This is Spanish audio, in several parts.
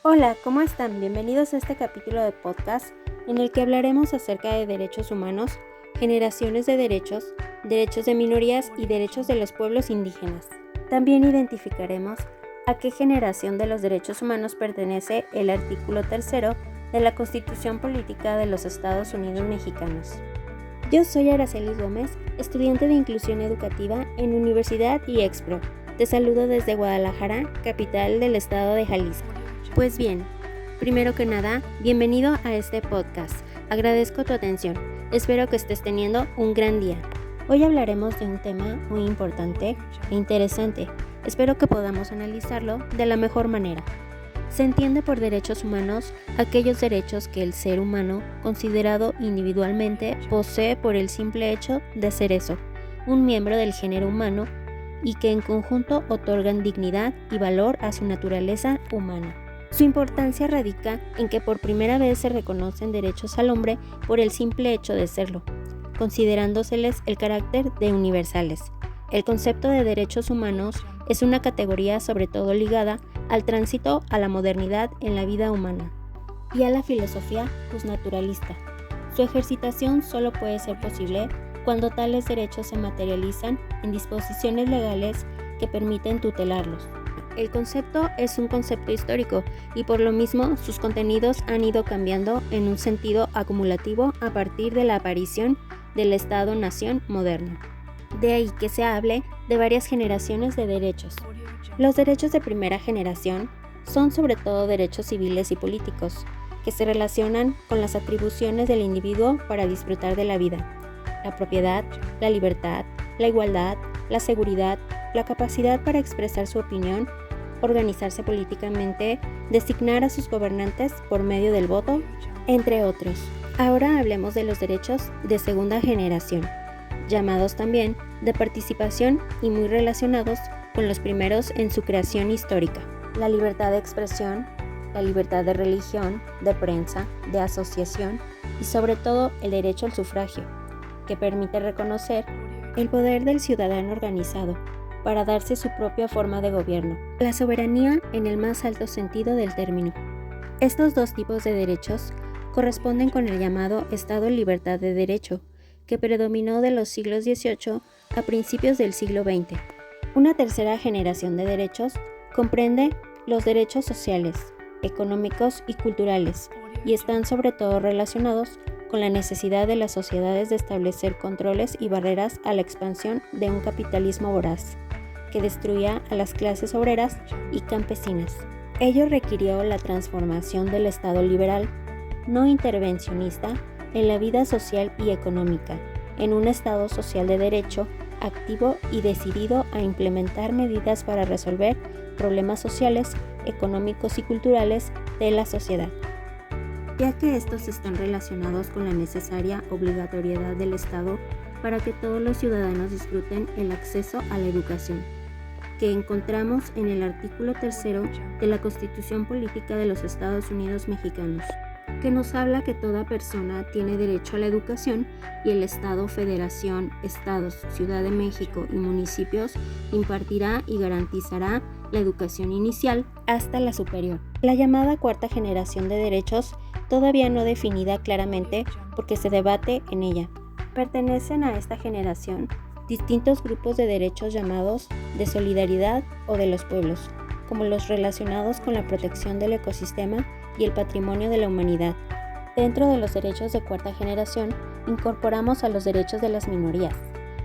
Hola, ¿cómo están? Bienvenidos a este capítulo de podcast en el que hablaremos acerca de derechos humanos, generaciones de derechos, derechos de minorías y derechos de los pueblos indígenas. También identificaremos a qué generación de los derechos humanos pertenece el artículo 3 de la Constitución Política de los Estados Unidos Mexicanos. Yo soy Araceli Gómez, estudiante de Inclusión Educativa en Universidad IEXPRO. Te saludo desde Guadalajara, capital del estado de Jalisco. Pues bien, primero que nada, bienvenido a este podcast. Agradezco tu atención. Espero que estés teniendo un gran día. Hoy hablaremos de un tema muy importante e interesante. Espero que podamos analizarlo de la mejor manera. Se entiende por derechos humanos aquellos derechos que el ser humano, considerado individualmente, posee por el simple hecho de ser eso, un miembro del género humano, y que en conjunto otorgan dignidad y valor a su naturaleza humana. Su importancia radica en que por primera vez se reconocen derechos al hombre por el simple hecho de serlo, considerándoseles el carácter de universales. El concepto de derechos humanos es una categoría sobre todo ligada al tránsito a la modernidad en la vida humana y a la filosofía justnaturalista. Su ejercitación solo puede ser posible cuando tales derechos se materializan en disposiciones legales que permiten tutelarlos. El concepto es un concepto histórico y por lo mismo sus contenidos han ido cambiando en un sentido acumulativo a partir de la aparición del Estado-nación moderno. De ahí que se hable de varias generaciones de derechos. Los derechos de primera generación son sobre todo derechos civiles y políticos, que se relacionan con las atribuciones del individuo para disfrutar de la vida: la propiedad, la libertad, la igualdad, la seguridad, la capacidad para expresar su opinión, organizarse políticamente, designar a sus gobernantes por medio del voto, entre otros. Ahora hablemos de los derechos de segunda generación, llamados también de participación y muy relacionados con los primeros en su creación histórica: la libertad de expresión, la libertad de religión, de prensa, de asociación y sobre todo el derecho al sufragio, que permite reconocer el poder del ciudadano organizado para darse su propia forma de gobierno, la soberanía en el más alto sentido del término. Estos dos tipos de derechos corresponden con el llamado Estado en libertad de derecho, que predominó de los siglos XVIII a principios del siglo XX. Una tercera generación de derechos comprende los derechos sociales, económicos y culturales, y están sobre todo relacionados con la necesidad de las sociedades de establecer controles y barreras a la expansión de un capitalismo voraz, que destruía a las clases obreras y campesinas. Ello requirió la transformación del Estado liberal, no intervencionista, en la vida social y económica, en un Estado social de derecho, activo y decidido a implementar medidas para resolver problemas sociales, económicos y culturales de la sociedad, ya que estos están relacionados con la necesaria obligatoriedad del Estado para que todos los ciudadanos disfruten el acceso a la educación, que encontramos en el artículo 3 de la Constitución Política de los Estados Unidos Mexicanos, que nos habla que toda persona tiene derecho a la educación y el Estado, Federación, Estados, Ciudad de México y municipios impartirá y garantizará la educación inicial hasta la superior. La llamada cuarta generación de derechos, todavía no definida claramente porque se debate en ella. Pertenecen a esta generación distintos grupos de derechos llamados de solidaridad o de los pueblos, como los relacionados con la protección del ecosistema y el patrimonio de la humanidad. Dentro de los derechos de cuarta generación incorporamos a los derechos de las minorías,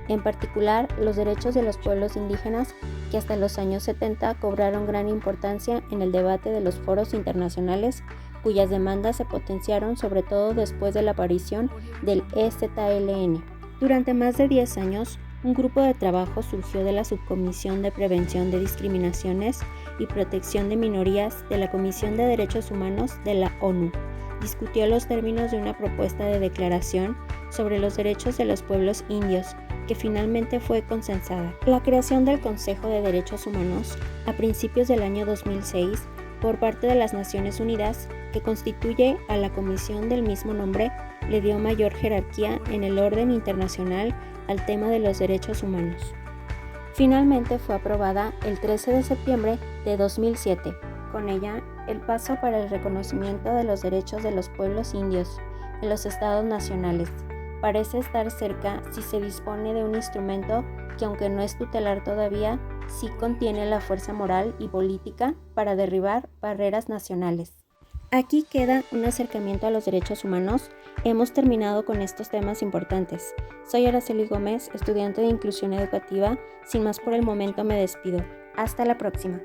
en particular los derechos de los pueblos indígenas, que hasta los años 70 cobraron gran importancia en el debate de los foros internacionales, cuyas demandas se potenciaron sobre todo después de la aparición del EZLN. Durante más de 10 años, un grupo de trabajo surgió de la Subcomisión de Prevención de Discriminaciones y Protección de Minorías de la Comisión de Derechos Humanos de la ONU. Discutió los términos de una propuesta de declaración sobre los derechos de los pueblos indios, que finalmente fue consensada. La creación del Consejo de Derechos Humanos a principios del año 2006 por parte de las Naciones Unidas, que constituye a la comisión del mismo nombre, le dio mayor jerarquía en el orden internacional al tema de los derechos humanos. Finalmente fue aprobada el 13 de septiembre de 2007. Con ella, el paso para el reconocimiento de los derechos de los pueblos indios en los estados nacionales. Parece estar cerca si se dispone de un instrumento que, aunque no es tutelar todavía, sí contiene la fuerza moral y política para derribar barreras nacionales. Aquí queda un acercamiento a los derechos humanos. Hemos terminado con estos temas importantes. Soy Araceli Gómez, estudiante de Inclusión Educativa. Sin más por el momento me despido. Hasta la próxima.